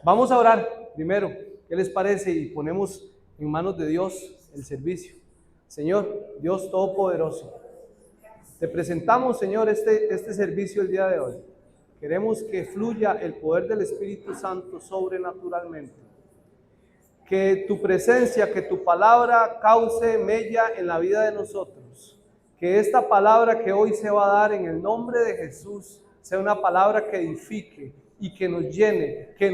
Vamos a orar primero. ¿Qué les parece? Y ponemos en manos de Dios el servicio. Señor, Dios Todopoderoso, te presentamos, Señor, este servicio el día de hoy. Queremos que fluya el poder del Espíritu Santo sobrenaturalmente. Que tu presencia, que tu palabra cause mella en la vida de nosotros. Que esta palabra que hoy se va a dar en el nombre de Jesús sea una palabra que edifique y que nos llene, que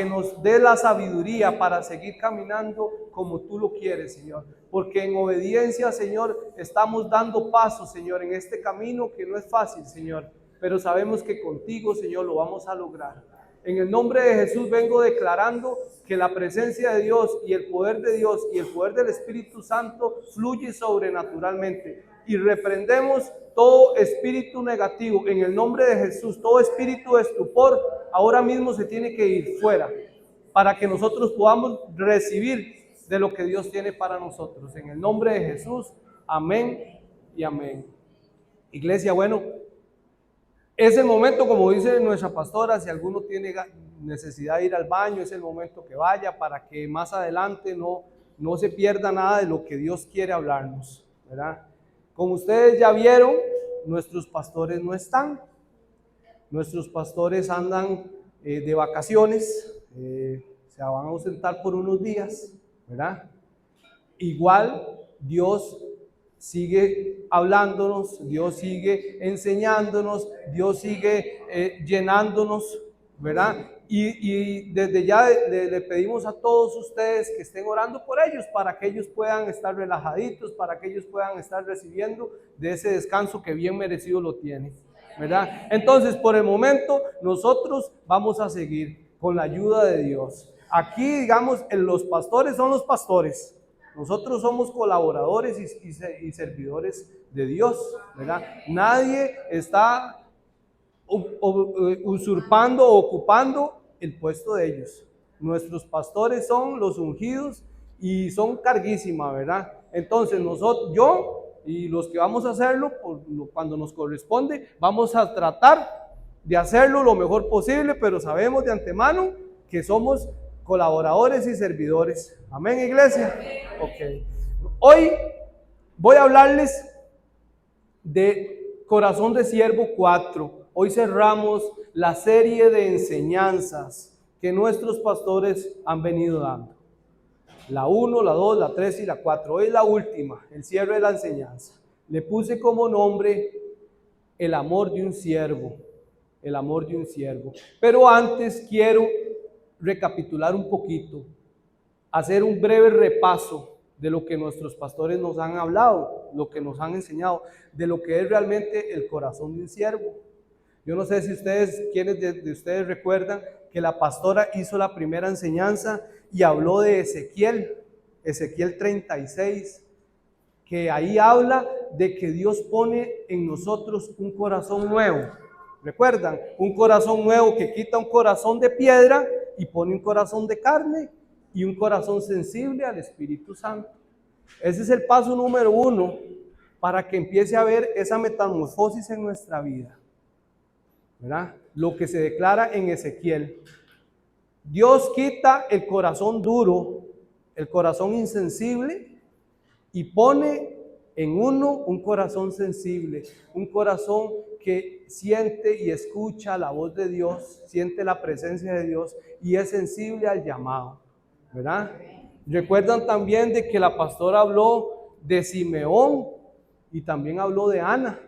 nos dé la sabiduría para seguir caminando como tú lo quieres, Señor. Porque en obediencia, Señor, estamos dando pasos, Señor, en este camino que no es fácil, Señor. Pero sabemos que contigo, Señor, lo vamos a lograr. En el nombre de Jesús vengo declarando que la presencia de Dios y el poder de Dios y el poder del Espíritu Santo fluye sobrenaturalmente. Y reprendemos todo espíritu negativo en el nombre de Jesús. Todo espíritu de estupor ahora mismo se tiene que ir fuera para que nosotros podamos recibir de lo que Dios tiene para nosotros. En el nombre de Jesús, amén y amén. Iglesia, bueno, es el momento, como dice nuestra pastora, si alguno tiene necesidad de ir al baño, es el momento que vaya para que más adelante no se pierda nada de lo que Dios quiere hablarnos, ¿verdad? Como ustedes ya vieron, nuestros pastores no están. Nuestros pastores andan de vacaciones, se van a ausentar por unos días, ¿verdad? Igual Dios sigue hablándonos, Dios sigue enseñándonos, Dios sigue llenándonos, ¿verdad? Y desde ya le pedimos a todos ustedes que estén orando por ellos para que ellos puedan estar relajaditos, para que ellos puedan estar recibiendo de ese descanso que bien merecido lo tienen, ¿verdad? Entonces, por el momento, nosotros vamos a seguir con la ayuda de Dios. Aquí, digamos, los pastores son los pastores. Nosotros somos colaboradores y servidores de Dios, ¿verdad? Nadie está usurpando o ocupando el puesto de ellos. Nuestros pastores son los ungidos y son carguísima, ¿verdad? Entonces yo y los que vamos a hacerlo, cuando nos corresponde, vamos a tratar de hacerlo lo mejor posible, pero sabemos de antemano que somos colaboradores y servidores. Amén, iglesia. Ok. Hoy voy a hablarles de Corazón de Siervo 4. Hoy cerramos la serie de enseñanzas que nuestros pastores han venido dando. La 1, la 2, la 3 y la 4. Hoy es la última, el cierre de la enseñanza. Le puse como nombre el amor de un siervo. El amor de un siervo. Pero antes quiero recapitular un poquito, hacer un breve repaso de lo que nuestros pastores nos han hablado, lo que nos han enseñado, de lo que es realmente el corazón de un siervo. Yo no sé si ustedes, quienes de ustedes recuerdan que la pastora hizo la primera enseñanza y habló de Ezequiel 36, que ahí habla de que Dios pone en nosotros un corazón nuevo. ¿Recuerdan? Un corazón nuevo que quita un corazón de piedra y pone un corazón de carne y un corazón sensible al Espíritu Santo. Ese es el paso número 1 para que empiece a haber esa metamorfosis en nuestra vida, ¿verdad? Lo que se declara en Ezequiel. Dios quita el corazón duro, el corazón insensible y pone en uno un corazón sensible, un corazón que siente y escucha la voz de Dios, siente la presencia de Dios y es sensible al llamado, ¿verdad? Recuerdan también de que la pastora habló de Simeón y también habló de Ana.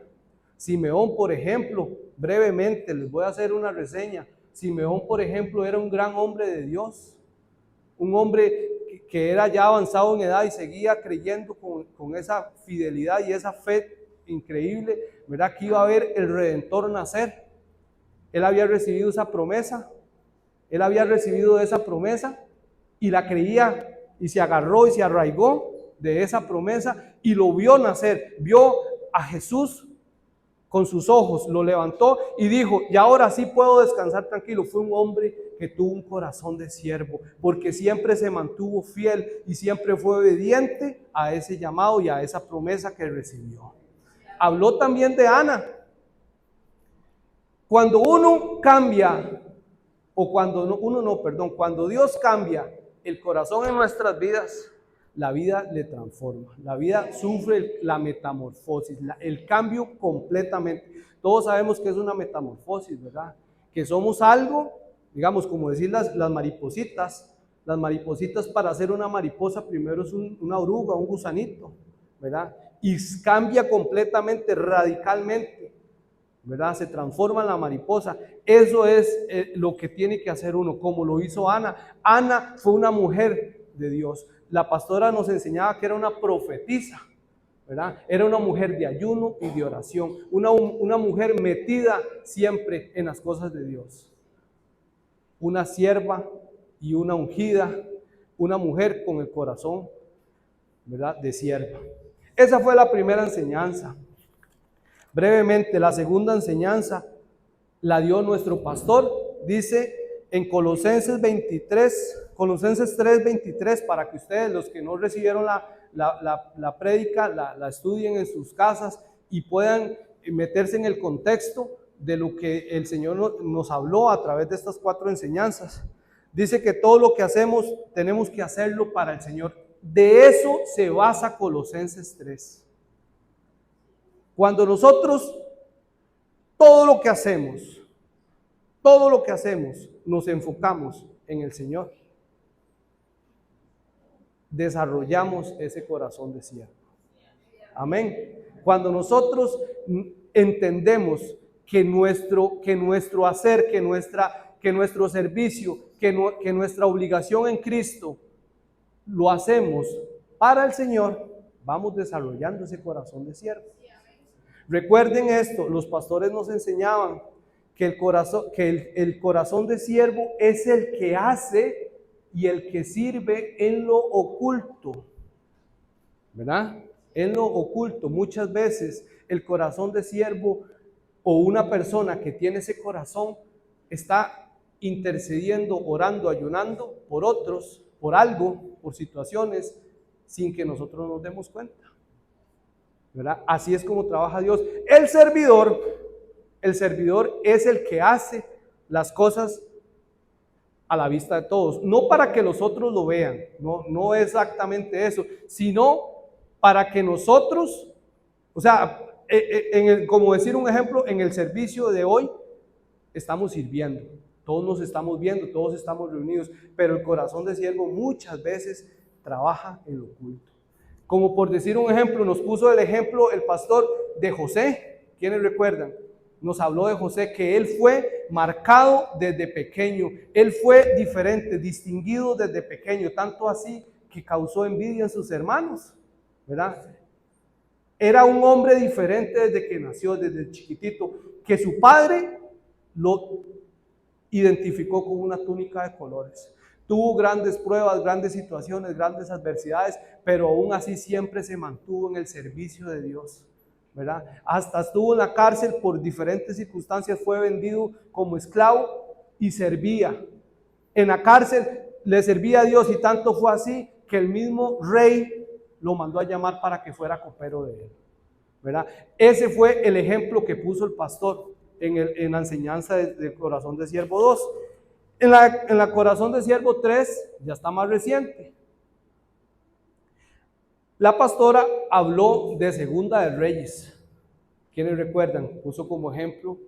Simeón, por ejemplo, brevemente les voy a hacer una reseña. Simeón, por ejemplo, era un gran hombre de Dios, un hombre que era ya avanzado en edad y seguía creyendo con esa fidelidad y esa fe increíble, ¿verdad? Que iba a ver el Redentor nacer. Él había recibido esa promesa, y la creía y se agarró y se arraigó de esa promesa y lo vio nacer, vio a Jesús con sus ojos, lo levantó y dijo, y ahora sí puedo descansar tranquilo. Fue un hombre que tuvo un corazón de siervo, porque siempre se mantuvo fiel y siempre fue obediente a ese llamado y a esa promesa que recibió. Habló también de Ana. Cuando uno cambia o cuando cuando Dios cambia el corazón en nuestras vidas, la vida le transforma, la vida sufre la metamorfosis, el cambio completamente. Todos sabemos que es una metamorfosis, ¿verdad? Que somos algo, digamos, como decir las maripositas para ser una mariposa primero es una oruga, un gusanito, ¿verdad? Y cambia completamente, radicalmente, ¿verdad? Se transforma en la mariposa. Eso es lo que tiene que hacer uno, como lo hizo Ana. Ana fue una mujer de Dios. La pastora nos enseñaba que era una profetisa, ¿verdad? Era una mujer de ayuno y de oración, una mujer metida siempre en las cosas de Dios. Una sierva y una ungida, una mujer con el corazón, ¿verdad?, de sierva. Esa fue la primera enseñanza. Brevemente, la segunda enseñanza la dio nuestro pastor. Dice en Colosenses 3:23, para que ustedes, los que no recibieron la prédica, la estudien en sus casas y puedan meterse en el contexto de lo que el Señor nos habló a través de estas 4 enseñanzas. Dice que todo lo que hacemos tenemos que hacerlo para el Señor. De eso se basa Colosenses 3. Cuando nosotros todo lo que hacemos, nos enfocamos en el Señor, desarrollamos ese corazón de siervo. Amén. Cuando nosotros entendemos que nuestro hacer, que nuestro servicio, que nuestra obligación en Cristo lo hacemos para el Señor, vamos desarrollando ese corazón de siervo. Recuerden esto, los pastores nos enseñaban que el corazón de siervo es el que hace y el que sirve en lo oculto, ¿verdad? En lo oculto. Muchas veces el corazón de siervo o una persona que tiene ese corazón está intercediendo, orando, ayunando por otros, por algo, por situaciones, sin que nosotros nos demos cuenta, ¿verdad? Así es como trabaja Dios. El servidor es el que hace las cosas a la vista de todos, no para que los otros lo vean, no exactamente eso, sino para que nosotros, o sea, como decir un ejemplo, en el servicio de hoy estamos sirviendo, todos nos estamos viendo, todos estamos reunidos, pero el corazón de siervo muchas veces trabaja en lo oculto. Como por decir un ejemplo, nos puso el ejemplo el pastor de José. ¿Quiénes recuerdan? Nos habló de José, que él fue marcado desde pequeño, él fue diferente, distinguido desde pequeño, tanto así que causó envidia en sus hermanos, ¿verdad? Era un hombre diferente desde que nació, desde chiquitito, que su padre lo identificó con una túnica de colores. Tuvo grandes pruebas, grandes situaciones, grandes adversidades, pero aún así siempre se mantuvo en el servicio de Dios, ¿verdad? Hasta estuvo en la cárcel por diferentes circunstancias, fue vendido como esclavo y servía. En la cárcel le servía a Dios y tanto fue así que el mismo rey lo mandó a llamar para que fuera copero de él, ¿verdad? Ese fue el ejemplo que puso el pastor en la enseñanza del corazón de siervo 2. En la corazón de siervo 3 ya está más reciente. La pastora habló de Segunda de Reyes. ¿Quiénes recuerdan? Puso como ejemplo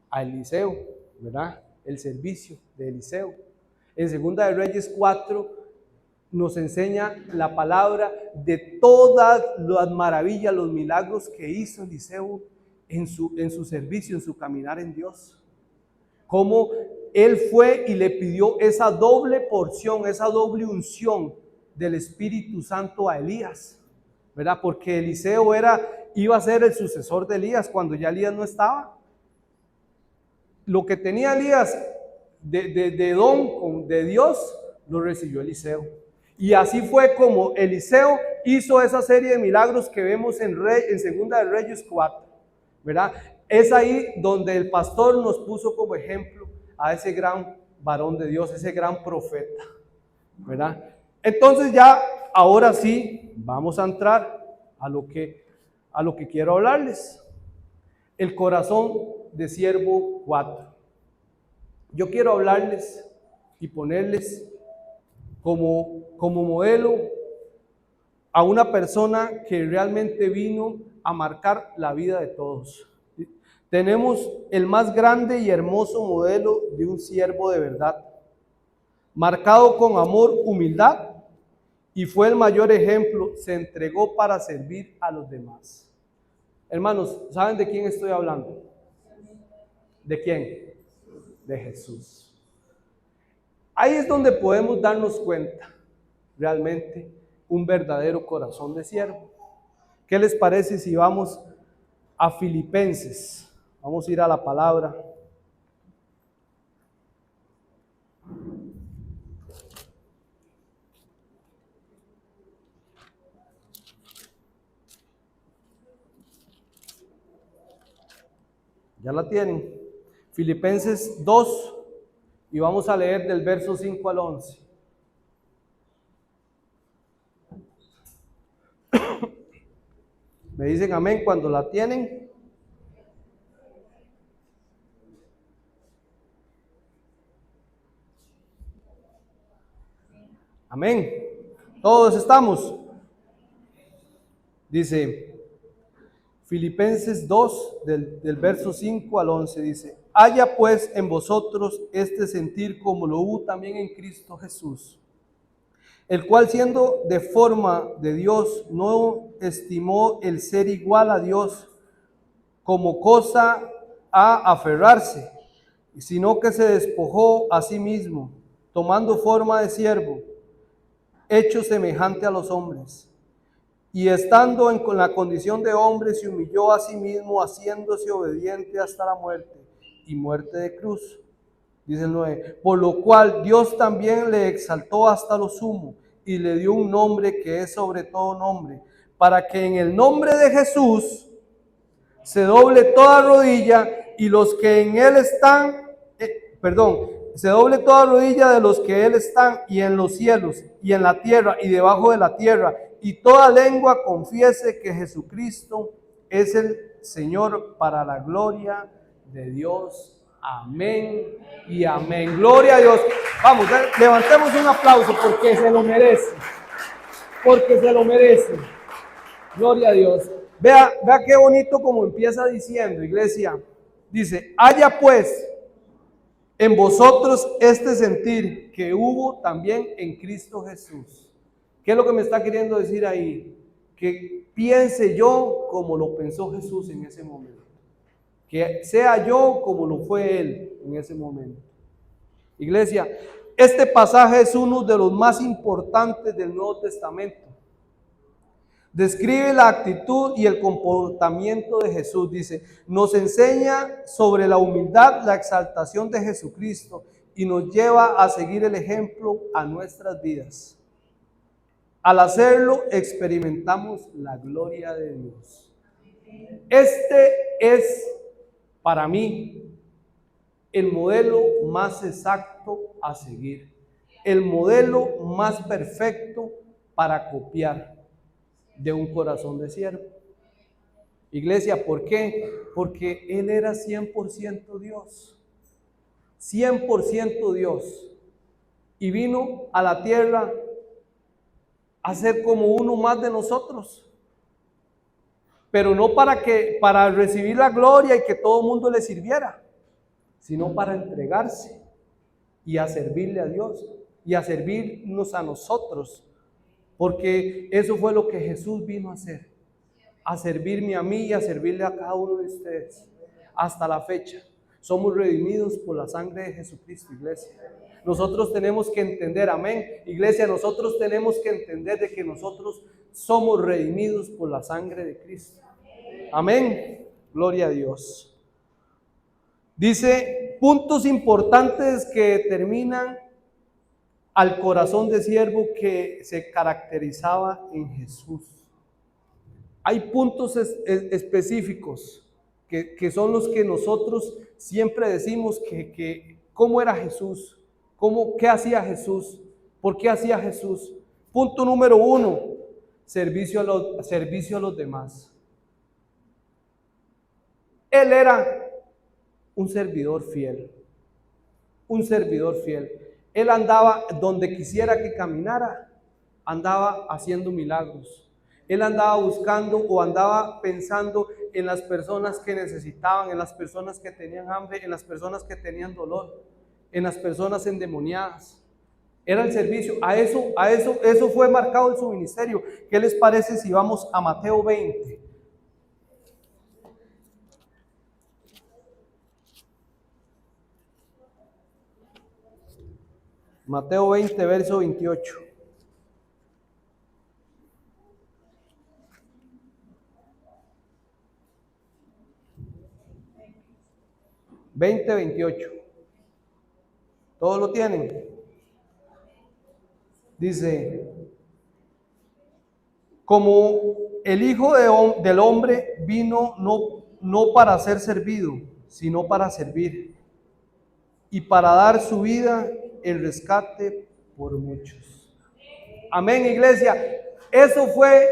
a Eliseo, ¿verdad? El servicio de Eliseo. En Segunda de Reyes 4 nos enseña la palabra de todas las maravillas, los milagros que hizo Eliseo en su servicio, en su caminar en Dios. Cómo él fue y le pidió esa doble porción, esa doble unción del Espíritu Santo a Elías, ¿verdad? Porque Eliseo iba a ser el sucesor de Elías cuando ya Elías no estaba. Lo que tenía Elías de don de Dios, lo recibió Eliseo. Y así fue como Eliseo hizo esa serie de milagros que vemos en Segunda de Reyes 4, ¿verdad? Es ahí donde el pastor nos puso como ejemplo a ese gran varón de Dios, ese gran profeta, ¿verdad? Entonces ya, ahora sí, vamos a entrar a lo que quiero hablarles. El corazón de siervo 4. Yo quiero hablarles y ponerles como modelo a una persona que realmente vino a marcar la vida de todos. Tenemos el más grande y hermoso modelo de un siervo de verdad, marcado con amor, humildad, y fue el mayor ejemplo, se entregó para servir a los demás. Hermanos, ¿saben de quién estoy hablando? ¿De quién? De Jesús. Ahí es donde podemos darnos cuenta realmente un verdadero corazón de siervo. ¿Qué les parece si vamos a Filipenses? Vamos a ir a la palabra. ¿Ya la tienen? Filipenses 2 y vamos a leer del verso 5 al 11. Me dicen amén cuando la tienen. Amén. Todos estamos. Dice Filipenses 2 del verso 5 al 11. Dice: haya pues en vosotros este sentir como lo hubo también en Cristo Jesús, el cual siendo de forma de Dios no estimó el ser igual a Dios como cosa a aferrarse, sino que se despojó a sí mismo, tomando forma de siervo, hecho semejante a los hombres, y estando en la condición de hombre se humilló a sí mismo, haciéndose obediente hasta la muerte, y muerte de cruz. Dice el 9, por lo cual Dios también le exaltó hasta lo sumo, y le dio un nombre que es sobre todo nombre, para que en el nombre de Jesús se doble toda rodilla y los que en él están, se doble toda rodilla de los que él están y en los cielos y en la tierra y debajo de la tierra, y toda lengua confiese que Jesucristo es el Señor, para la gloria de Dios. Amén y amén. Gloria a Dios. Vamos, levantemos un aplauso porque se lo merece. Porque se lo merece. Gloria a Dios. Vea qué bonito como empieza diciendo, iglesia. Dice: haya pues en vosotros este sentir que hubo también en Cristo Jesús. ¿Qué es lo que me está queriendo decir ahí? Que piense yo como lo pensó Jesús en ese momento. Que sea yo como lo fue Él en ese momento. Iglesia, este pasaje es uno de los más importantes del Nuevo Testamento. Describe la actitud y el comportamiento de Jesús. Dice, nos enseña sobre la humildad, la exaltación de Jesucristo y nos lleva a seguir el ejemplo a nuestras vidas. Al hacerlo, experimentamos la gloria de Dios. Este es, para mí, el modelo más exacto a seguir, el modelo más perfecto para copiar de un corazón de siervo. Iglesia, ¿por qué? Porque Él era 100% Dios, 100% Dios, y vino a la tierra a ser como uno más de nosotros, pero no para recibir la gloria y que todo el mundo le sirviera, sino para entregarse y a servirle a Dios y a servirnos a nosotros, porque eso fue lo que Jesús vino a hacer, a servirme a mí y a servirle a cada uno de ustedes. Hasta la fecha somos redimidos por la sangre de Jesucristo, iglesia. Nosotros tenemos que entender, amén, iglesia, nosotros tenemos que entender de que nosotros somos redimidos por la sangre de Cristo. Amén, gloria a Dios. Dice, puntos importantes que determinan al corazón de siervo que se caracterizaba en Jesús. Hay puntos específicos que son los que nosotros siempre decimos que cómo era Jesús, qué hacía Jesús, por qué hacía Jesús. Punto número 1, servicio a los demás. Él era un servidor fiel, un servidor fiel. Él andaba donde quisiera que caminara, andaba haciendo milagros. Él andaba buscando o andaba pensando en las personas que necesitaban, en las personas que tenían hambre, en las personas que tenían dolor, en las personas endemoniadas. Era el servicio. Eso fue marcado en su ministerio. ¿Qué les parece si vamos a Mateo 20? Mateo 20, verso 28. 20:28. ¿Todos lo tienen? Dice, como el Hijo del Hombre vino no para ser servido, sino para servir y para dar su vida en rescate por muchos. Amén, iglesia. Eso fue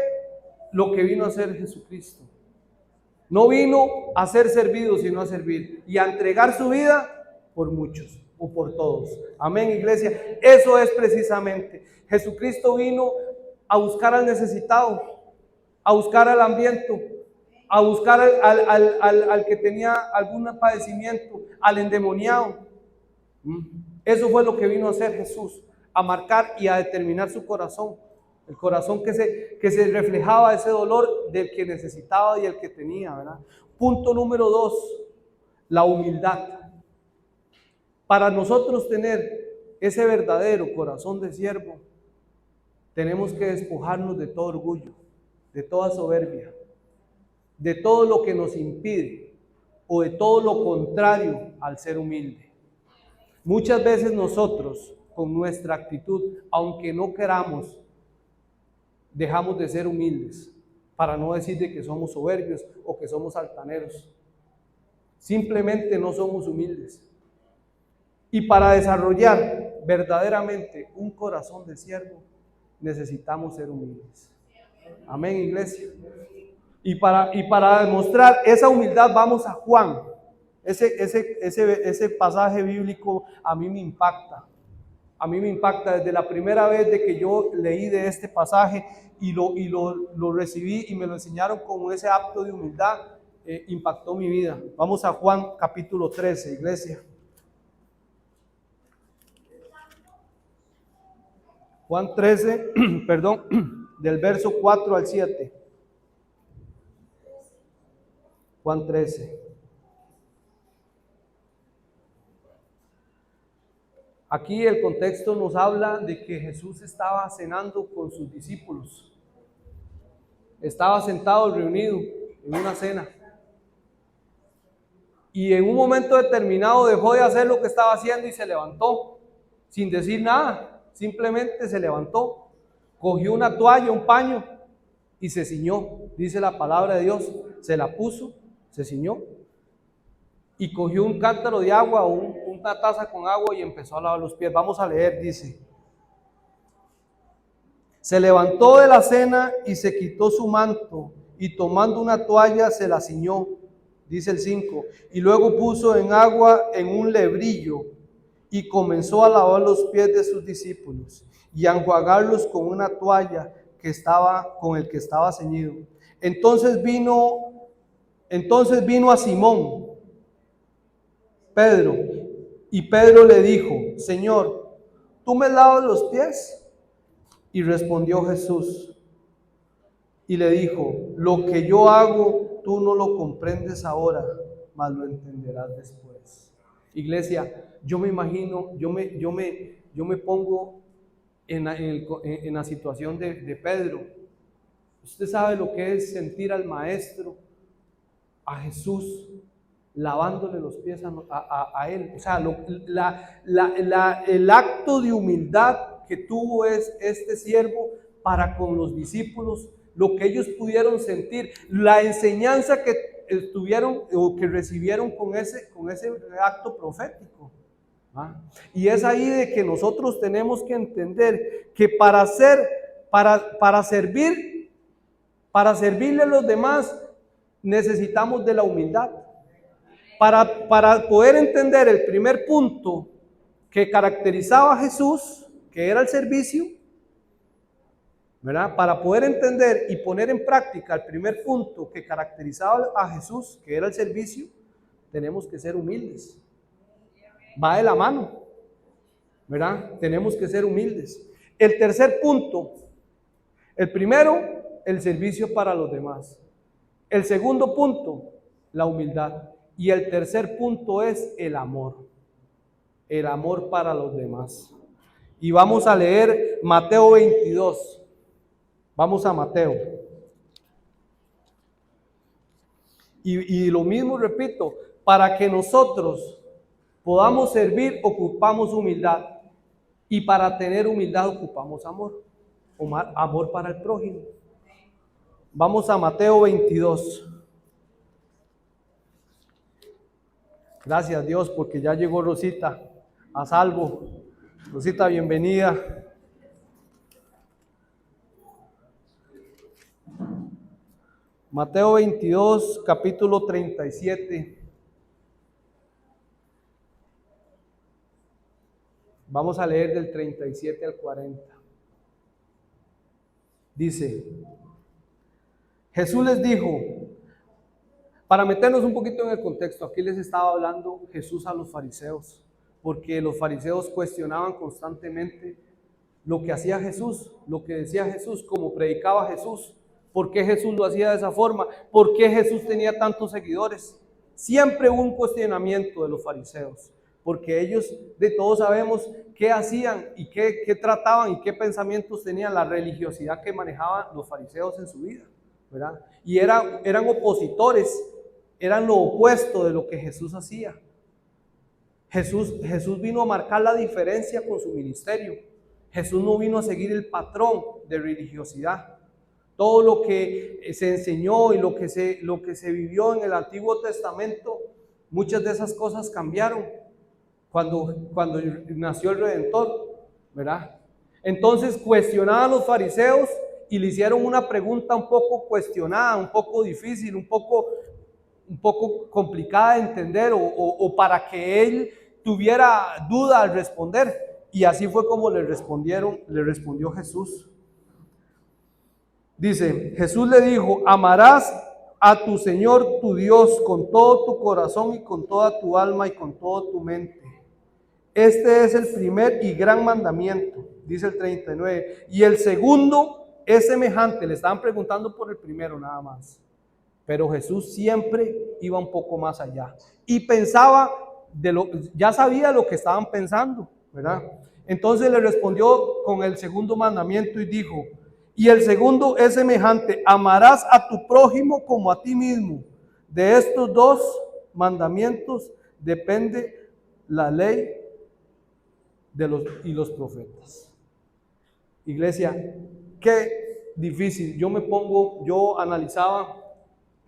lo que vino a hacer Jesucristo. No vino a ser servido, sino a servir y a entregar su vida por muchos o por todos. Amén, iglesia. Eso es precisamente. Jesucristo vino a buscar al necesitado, a buscar al hambriento, a buscar al que tenía algún padecimiento, al endemoniado. Eso fue lo que vino a hacer Jesús, a marcar y a determinar su corazón. El corazón que se reflejaba ese dolor del que necesitaba y el que tenía, ¿verdad? Punto número 2, la humildad. Para nosotros tener ese verdadero corazón de siervo, tenemos que despojarnos de todo orgullo, de toda soberbia, de todo lo que nos impide o de todo lo contrario al ser humilde. Muchas veces nosotros, con nuestra actitud, aunque no queramos, dejamos de ser humildes, para no decir de que somos soberbios o que somos altaneros. Simplemente no somos humildes. Y para desarrollar verdaderamente un corazón de siervo, necesitamos ser humildes. Amén, iglesia. Y para demostrar esa humildad, vamos a Juan. Ese pasaje bíblico a mí me impacta. A mí me impacta desde la primera vez de que yo leí de este pasaje y lo recibí y me lo enseñaron con ese acto de humildad, impactó mi vida. Vamos a Juan capítulo 13, iglesia. Juan 13, perdón, del verso 4 al 7. Juan 13. Aquí el contexto nos habla de que Jesús estaba cenando con sus discípulos. Estaba sentado, reunido en una cena. Y en un momento determinado dejó de hacer lo que estaba haciendo y se levantó, sin decir nada. Simplemente se levantó, cogió una toalla, un paño y se ciñó. Dice la palabra de Dios, se la puso, se ciñó. Y cogió un cántaro de agua, una taza con agua y empezó a lavar los pies. Vamos a leer, dice. Se levantó de la cena y se quitó su manto y tomando una toalla se la ciñó, dice el 5. Y luego puso en agua en un lebrillo y comenzó a lavar los pies de sus discípulos y a enjuagarlos con una toalla con el que estaba ceñido. Entonces vino a Simón Pedro, y Pedro le dijo: Señor, ¿tú me lavas los pies? Y respondió Jesús y le dijo: lo que yo hago tú no lo comprendes ahora, mas lo entenderás después. Iglesia, yo me imagino, yo me pongo en la situación de Pedro. Usted sabe lo que es sentir al Maestro, a Jesús, lavándole los pies a él. O sea, el acto de humildad que tuvo este siervo para con los discípulos, lo que ellos pudieron sentir, la enseñanza que tuvieron o que recibieron con ese acto profético. Y es ahí de que nosotros tenemos que entender que para servirle a los demás, necesitamos de la humildad. Para poder entender el primer punto que caracterizaba a Jesús, que era el servicio, ¿verdad? Para poder entender y poner en práctica el primer punto que caracterizaba a Jesús, que era el servicio, tenemos que ser humildes. Va de la mano, ¿verdad? Tenemos que ser humildes. El tercer punto, el primero, el servicio para los demás. El segundo punto, la humildad. Y el tercer punto es el amor para los demás. Y vamos a leer Mateo 22. Vamos a Mateo. Y lo mismo repito, para que nosotros podamos servir, ocupamos humildad. Y para tener humildad ocupamos amor. Amor para el prójimo. Vamos a Mateo 22. Gracias Dios porque ya llegó Rosita a salvo. Rosita, bienvenida. Mateo 22, capítulo 37. Vamos a leer del 37 al 40. Dice, Jesús les dijo, para meternos un poquito en el contexto, aquí les estaba hablando Jesús a los fariseos, porque los fariseos cuestionaban constantemente lo que hacía Jesús, lo que decía Jesús, cómo predicaba Jesús, por qué Jesús lo hacía de esa forma, por qué Jesús tenía tantos seguidores. Siempre hubo un cuestionamiento de los fariseos, porque ellos de todos sabemos qué hacían y qué trataban y qué pensamientos tenían, la religiosidad que manejaban los fariseos en su vida, ¿verdad? Y eran opositores, eran lo opuesto de lo que Jesús hacía. Jesús vino a marcar la diferencia con su ministerio. Jesús no vino a seguir el patrón de religiosidad. Todo lo que se enseñó y lo que se vivió en el Antiguo Testamento, muchas de esas cosas cambiaron cuando nació el Redentor, ¿verdad? Entonces cuestionaban a los fariseos y le hicieron una pregunta un poco cuestionada, un poco difícil, un poco complicada de entender o para que él tuviera duda al responder. Y así fue como le respondió Jesús. Dice, Jesús le dijo, amarás a tu Señor tu Dios con todo tu corazón y con toda tu alma y con toda tu mente. Este es el primer y gran mandamiento, dice el 39. Y el segundo es semejante, le estaban preguntando por el primero nada más. Pero Jesús siempre iba un poco más allá. Y pensaba, ya sabía lo que estaban pensando, ¿verdad? Entonces le respondió con el segundo mandamiento y dijo, y el segundo es semejante, amarás a tu prójimo como a ti mismo. De estos dos mandamientos depende la ley y los profetas. Iglesia, qué difícil. Yo analizaba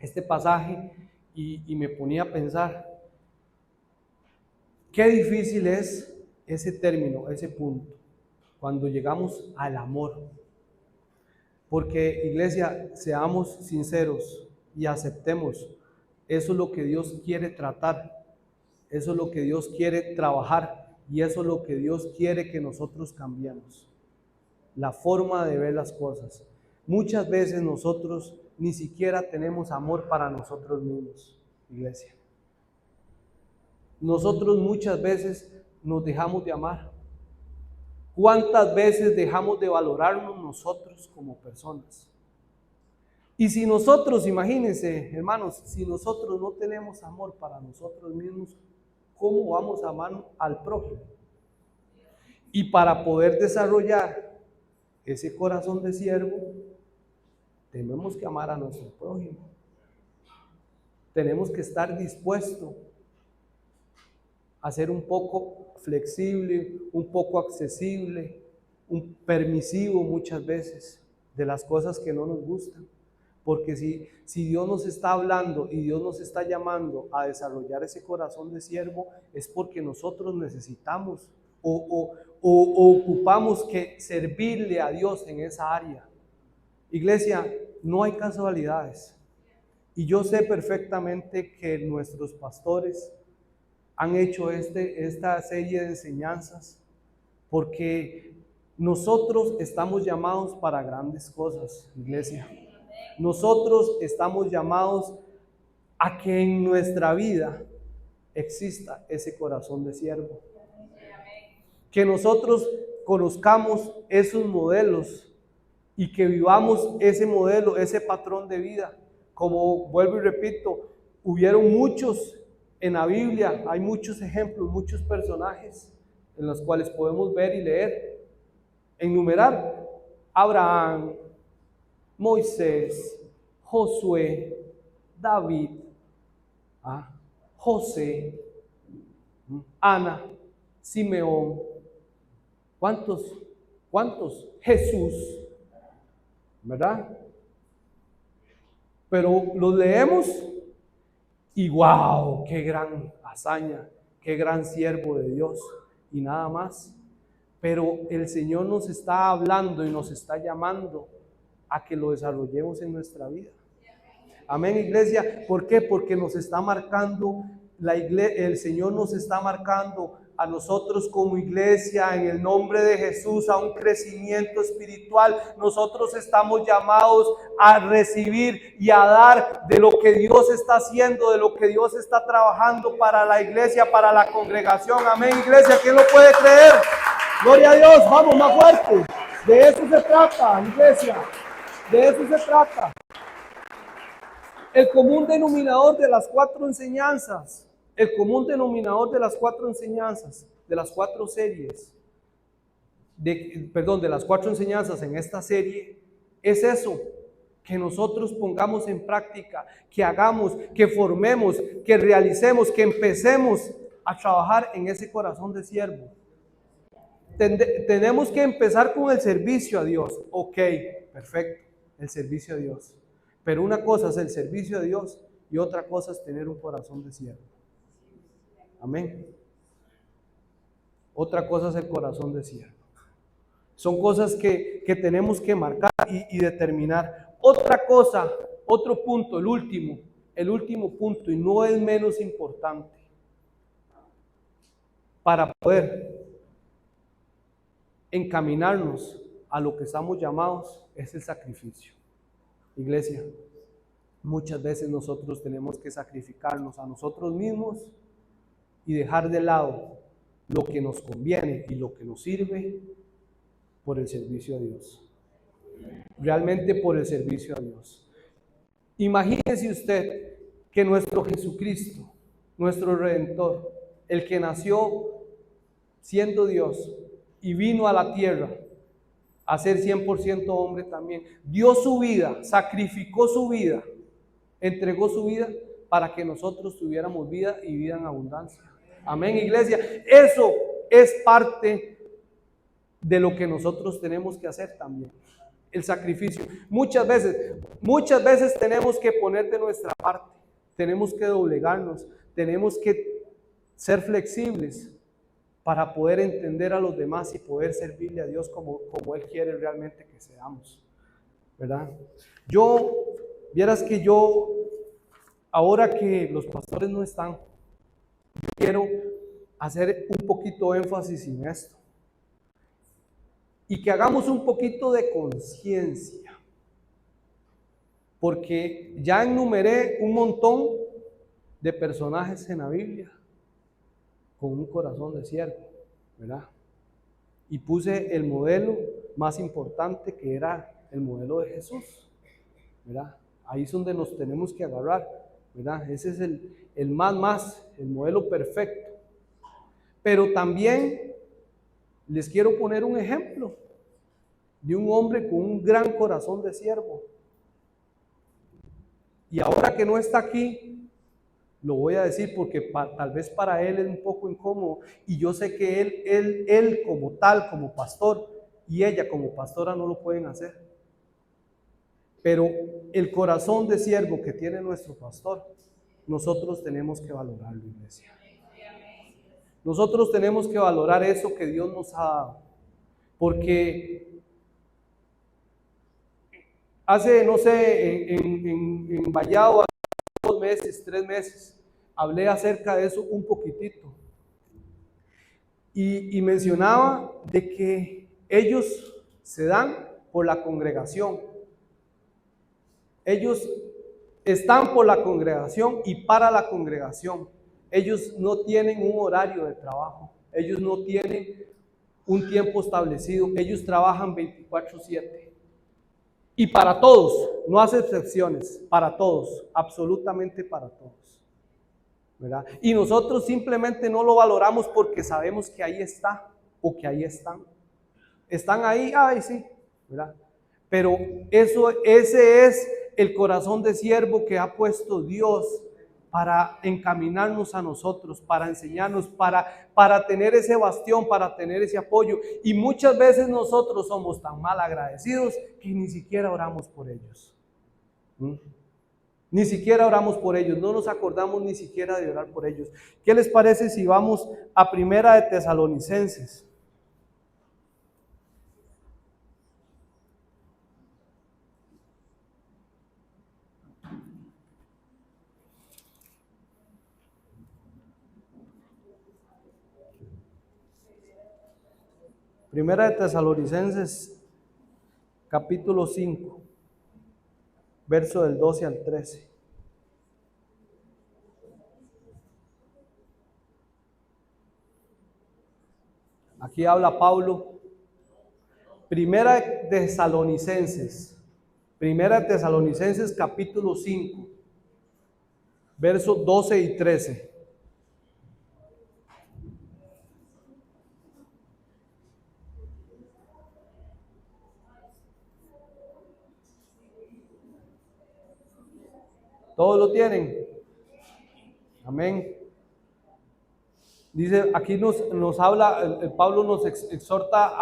este pasaje y me ponía a pensar, qué difícil es ese término, ese punto, cuando llegamos al amor. Porque, iglesia, seamos sinceros y aceptemos, eso es lo que Dios quiere tratar, eso es lo que Dios quiere trabajar y eso es lo que Dios quiere que nosotros cambiemos. La forma de ver las cosas. Muchas veces nosotros ni siquiera tenemos amor para nosotros mismos, iglesia. Nosotros muchas veces nos dejamos de amar. ¿Cuántas veces dejamos de valorarnos nosotros como personas? Y si nosotros, imagínense, hermanos, si nosotros no tenemos amor para nosotros mismos, ¿cómo vamos a amar al prójimo? Y para poder desarrollar ese corazón de siervo, tenemos que amar a nuestro prójimo. Tenemos que estar dispuestos a ser un poco flexible, un poco accesible, permisivo muchas veces de las cosas que no nos gustan. Porque si Dios nos está hablando y Dios nos está llamando a desarrollar ese corazón de siervo, es porque nosotros necesitamos o ocupamos que servirle a Dios en esa área. Iglesia, no hay casualidades. Y yo sé perfectamente que nuestros pastores han hecho esta serie de enseñanzas, porque nosotros estamos llamados para grandes cosas, iglesia. Nosotros estamos llamados a que en nuestra vida exista ese corazón de siervo. Que nosotros conozcamos esos modelos y que vivamos ese modelo, ese patrón de vida. Como vuelvo y repito, hubieron muchos en la Biblia, hay muchos ejemplos, muchos personajes en los cuales podemos ver y leer, enumerar: Abraham, Moisés, Josué, David, José, Ana, Simeón. ¿Cuántos? Jesús, ¿verdad? Pero los leemos y wow, qué gran hazaña, qué gran siervo de Dios y nada más. Pero el Señor nos está hablando y nos está llamando a que lo desarrollemos en nuestra vida. Amén, iglesia. ¿Por qué? Porque nos está marcando el Señor nos está marcando a nosotros como iglesia en el nombre de Jesús a un crecimiento espiritual. Nosotros estamos llamados a recibir y a dar de lo que Dios está haciendo, de lo que Dios está trabajando para la iglesia, para la congregación. Amén, iglesia. ¿Quién lo puede creer? Gloria a Dios. Vamos, más fuerte. De eso se trata, iglesia. De eso se trata. El común denominador de las cuatro enseñanzas, de las cuatro enseñanzas, de las cuatro series, de las cuatro enseñanzas en esta serie, es eso, que nosotros pongamos en práctica, que hagamos, que formemos, que realicemos, que empecemos a trabajar en ese corazón de siervo. Tenemos que empezar con el servicio a Dios. Ok, perfecto, el servicio a Dios. Pero una cosa es el servicio a Dios y otra cosa es tener un corazón de siervo. Amén. Otra cosa es el corazón de siervo. Son cosas que tenemos que marcar y determinar. Otra cosa, otro punto, el último punto, y no es menos importante, para poder encaminarnos a lo que estamos llamados, es el sacrificio. Iglesia, muchas veces nosotros tenemos que sacrificarnos a nosotros mismos y dejar de lado lo que nos conviene y lo que nos sirve por el servicio a Dios. Realmente por el servicio a Dios. Imagínese usted que nuestro Jesucristo, nuestro Redentor, el que nació siendo Dios y vino a la tierra a ser 100% hombre también, dio su vida, sacrificó su vida, entregó su vida para que nosotros tuviéramos vida y vida en abundancia. Amén, iglesia. Eso es parte de lo que nosotros tenemos que hacer también, el sacrificio. Muchas veces tenemos que poner de nuestra parte, tenemos que doblegarnos, tenemos que ser flexibles para poder entender a los demás y poder servirle a Dios como Él quiere realmente que seamos, ¿verdad? Vieras que ahora que los pastores no están, quiero hacer un poquito énfasis en esto y que hagamos un poquito de conciencia, porque ya enumeré un montón de personajes en la Biblia con un corazón de siervo, ¿verdad? Y puse el modelo más importante, que era el modelo de Jesús, ¿verdad? Ahí es donde nos tenemos que agarrar, ¿verdad? Ese es el modelo perfecto. Pero también les quiero poner un ejemplo de un hombre con un gran corazón de siervo. Y ahora que no está aquí, lo voy a decir porque tal vez para él es un poco incómodo. Y yo sé que él como tal, como pastor, y ella como pastora no lo pueden hacer. Pero el corazón de siervo que tiene nuestro pastor, nosotros tenemos que valorarlo, iglesia. Nosotros tenemos que valorar eso que Dios nos ha dado. Porque hace, no sé, en Vallado, 2 meses, 3 meses, hablé acerca de eso un poquitito. Y mencionaba de que ellos se dan por la congregación. Ellos están por la congregación y para la congregación. Ellos no tienen un horario de trabajo. Ellos no tienen un tiempo establecido. Ellos trabajan 24/7. Y para todos, no hace excepciones, para todos, absolutamente para todos. ¿Verdad? Y nosotros simplemente no lo valoramos porque sabemos que ahí está o que ahí están. Están ahí, ay sí, ¿verdad? Pero ese es el corazón de siervo que ha puesto Dios para encaminarnos a nosotros, para enseñarnos, para tener ese bastión, para tener ese apoyo. Y muchas veces nosotros somos tan mal agradecidos que ni siquiera oramos por ellos. Ni siquiera oramos por ellos, no nos acordamos ni siquiera de orar por ellos. ¿Qué les parece si vamos a Primera de Tesalonicenses? Primera de Tesalonicenses, capítulo 5, verso del 12 al 13. Aquí habla Pablo. Primera de Tesalonicenses capítulo 5, versos 12 y 13. ¿Todos lo tienen? Amén. Dice, aquí nos habla, Pablo nos exhorta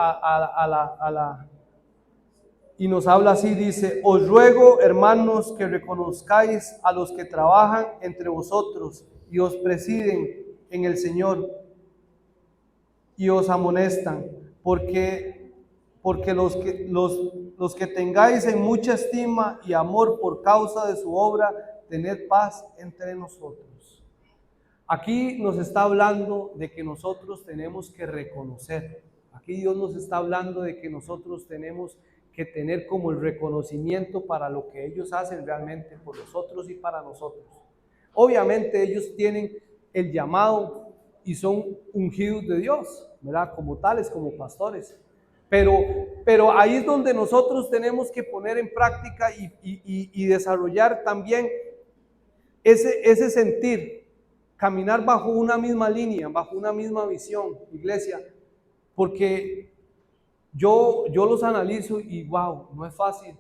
y nos habla así, dice: os ruego, hermanos, que reconozcáis a los que trabajan entre vosotros y os presiden en el Señor y os amonestan, porque los que tengáis en mucha estima y amor por causa de su obra, tened paz entre nosotros. Aquí nos está hablando de que nosotros tenemos que reconocer. Aquí Dios nos está hablando de que nosotros tenemos que tener como el reconocimiento para lo que ellos hacen realmente por nosotros y para nosotros. Obviamente ellos tienen el llamado y son ungidos de Dios, ¿verdad? Como tales, como pastores. Pero ahí es donde nosotros tenemos que poner en práctica y desarrollar también ese sentir, caminar bajo una misma línea, bajo una misma visión, iglesia, porque yo los analizo y wow, no es fácil.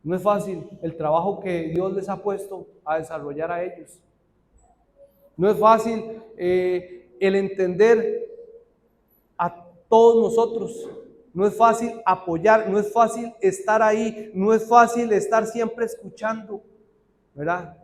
No es fácil el trabajo que Dios les ha puesto a desarrollar a ellos. No es fácil el entender a todos nosotros. No es fácil apoyar, no es fácil estar ahí, no es fácil estar siempre escuchando, ¿verdad?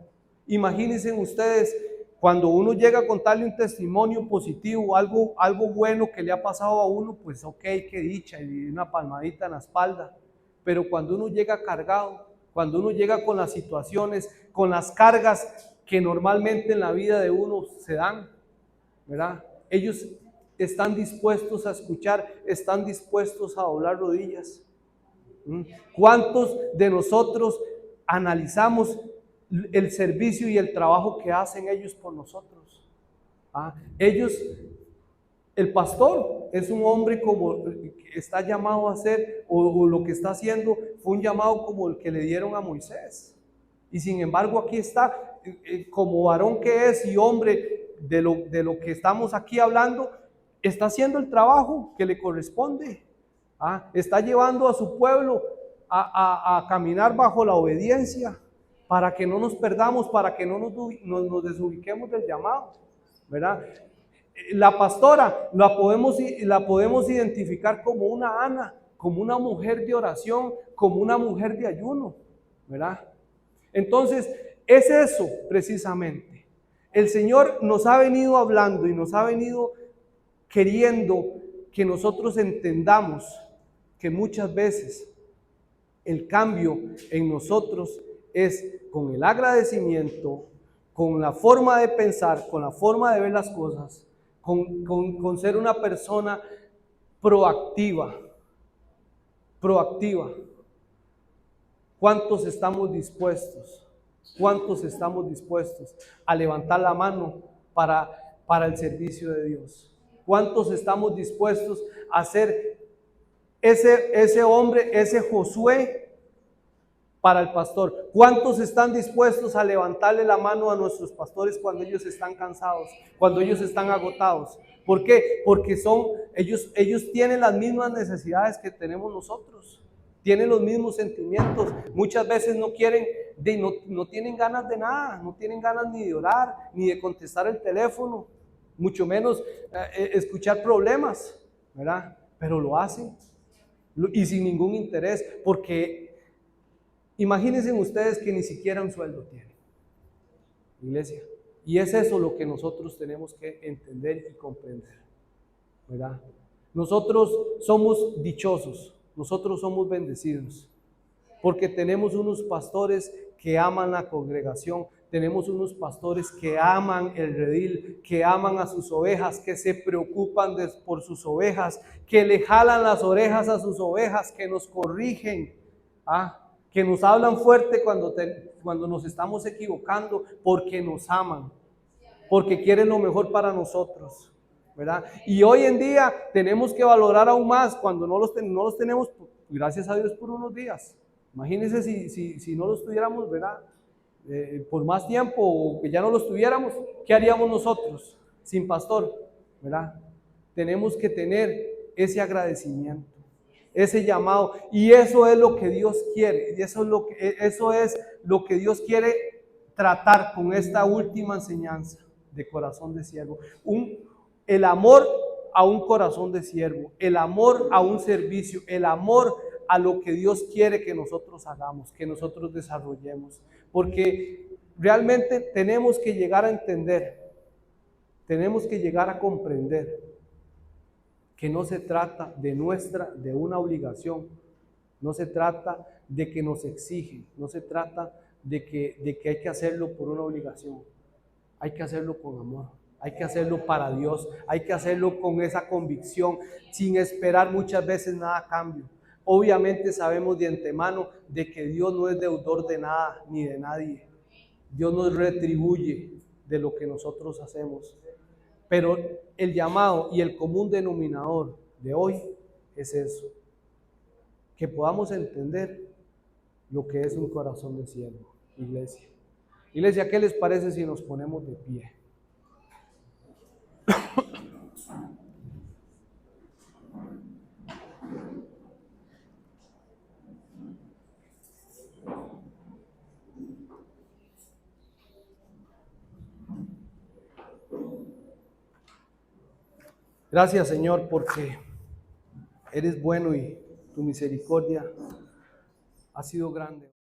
Imagínense ustedes, cuando uno llega a contarle un testimonio positivo, algo bueno que le ha pasado a uno, pues ok, qué dicha, y una palmadita en la espalda. Pero cuando uno llega cargado, cuando uno llega con las situaciones, con las cargas que normalmente en la vida de uno se dan, ¿verdad? Ellos están dispuestos a escuchar, están dispuestos a doblar rodillas. ¿Cuántos de nosotros analizamos el servicio y el trabajo que hacen ellos por nosotros? Ellos, el pastor es un hombre como está llamado a hacer, o lo que está haciendo fue un llamado como el que le dieron a Moisés. Y sin embargo aquí está, como varón que es y hombre de lo que estamos aquí hablando, está haciendo el trabajo que le corresponde. Está llevando a su pueblo a caminar bajo la obediencia, para que no nos perdamos, para que no nos desubiquemos del llamado, ¿verdad? La pastora la podemos identificar como una Ana, como una mujer de oración, como una mujer de ayuno, ¿verdad? Entonces, es eso precisamente. El Señor nos ha venido hablando y nos ha venido queriendo que nosotros entendamos que muchas veces el cambio en nosotros es con el agradecimiento, con la forma de pensar, con la forma de ver las cosas, con ser una persona proactiva. Proactiva. ¿Cuántos estamos dispuestos? ¿Cuántos estamos dispuestos a levantar la mano para el servicio de Dios? ¿Cuántos estamos dispuestos a ser ese hombre, ese Josué para el pastor? ¿Cuántos están dispuestos a levantarle la mano a nuestros pastores cuando ellos están cansados, cuando ellos están agotados? ¿Por qué? Porque ellos tienen las mismas necesidades que tenemos nosotros. Tienen los mismos sentimientos. Muchas veces no tienen ganas de nada, no tienen ganas ni de orar, ni de contestar el teléfono, mucho menos escuchar problemas, ¿verdad? Pero lo hacen y sin ningún interés, porque imagínense ustedes que ni siquiera un sueldo tienen, iglesia. Y es eso lo que nosotros tenemos que entender y comprender, ¿verdad? Nosotros somos dichosos, nosotros somos bendecidos, porque tenemos unos pastores que aman la congregación, tenemos unos pastores que aman el redil, que aman a sus ovejas, que se preocupan por sus ovejas, que le jalan las orejas a sus ovejas, que nos corrigen, que nos hablan fuerte cuando nos estamos equivocando, porque nos aman, porque quieren lo mejor para nosotros, ¿verdad? Y hoy en día tenemos que valorar aún más cuando no los tenemos, gracias a Dios por unos días. Imagínense si no los tuviéramos, ¿verdad? Por más tiempo, o que ya no los tuviéramos, ¿qué haríamos nosotros sin pastor? ¿Verdad? Tenemos que tener ese agradecimiento, ese llamado, y eso es lo que Dios quiere, y eso es lo que Dios quiere tratar con esta última enseñanza de corazón de siervo. El amor a un corazón de siervo, el amor a un servicio, el amor a lo que Dios quiere que nosotros hagamos, que nosotros desarrollemos. Porque realmente tenemos que llegar a entender, tenemos que llegar a comprender que no se trata de una obligación, no se trata de que nos exigen, no se trata de que hay que hacerlo por una obligación, hay que hacerlo con amor. Hay que hacerlo para Dios, hay que hacerlo con esa convicción, sin esperar muchas veces nada a cambio. Obviamente sabemos de antemano de que Dios no es deudor de nada ni de nadie. Dios nos retribuye de lo que nosotros hacemos. Pero el llamado y el común denominador de hoy es eso. Que podamos entender lo que es un corazón de siervo, iglesia. Iglesia, ¿qué les parece si nos ponemos de pie? Gracias, Señor, porque eres bueno y tu misericordia ha sido grande.